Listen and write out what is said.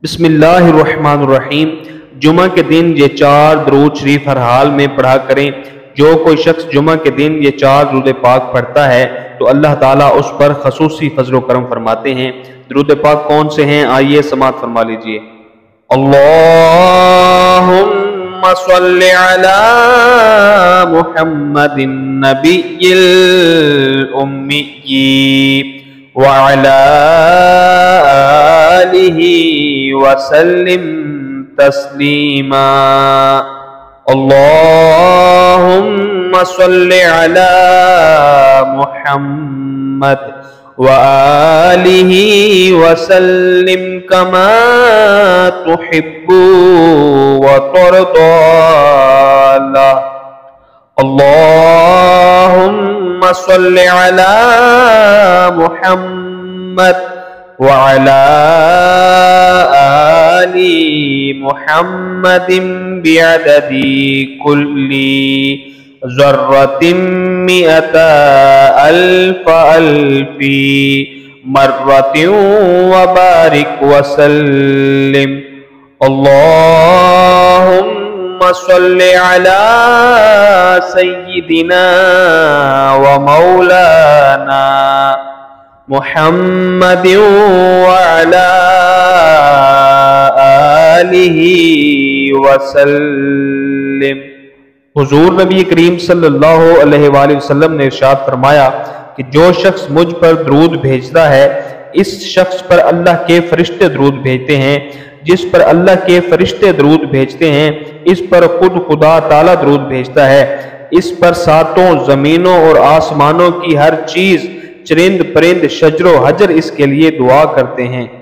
बिस्मिल्लाहिर्रहमानिर्रहीम। जुमा के दिन ये 4 दरूद शरीफ हर हाल में पढ़ा करें। जो कोई शख्स जुमा के दिन ये 4 दरूद पाक पढ़ता है तो अल्लाह ताला उस पर खसूसी फजल करम फरमाते हैं। दरूद पाक कौन से हैं, आइए समाअत फरमा लीजिए। अल्लाहुम्मा सल्लि अला मुहम्मदिन नबिय्यिल उम्मिय्यी व अला आलिहि वसल्लिम तस्लीमा। अल्लाहुम्मा सल्लि अला मुहम्मद व आलिहि वसल्लिम कमा तुहिब्बु व तुरदा। अल्लाहुम्मा सल्लि अला मुहम्मद व अला आलि मुहम्मदिन बिअददि कुल्ली ज़र्रतिन मिअता अल्फ अल्फी मर्रतिन व बारिक वसल्लिम। अल्लाहुम्मा सल्लि अला सय्यिदिना व मौलाना मुहम्मदिन व अला आलिहि वसल्लिम। हुजूर नबी करीम सल्लल्लाहु अलैहि वसल्लम ने इरशाद फरमाया कि जो शख्स मुझ पर दरूद भेजता है, इस शख्स पर अल्लाह के फरिश्ते दरूद भेजते हैं। जिस पर अल्लाह के फरिश्ते दरूद भेजते हैं, इस पर खुद खुदा ताला दरूद भेजता है। इस पर सातों जमीनों और आसमानों की हर चीज, चरिंद परिंद, शजरो हजर इसके लिए दुआ करते हैं।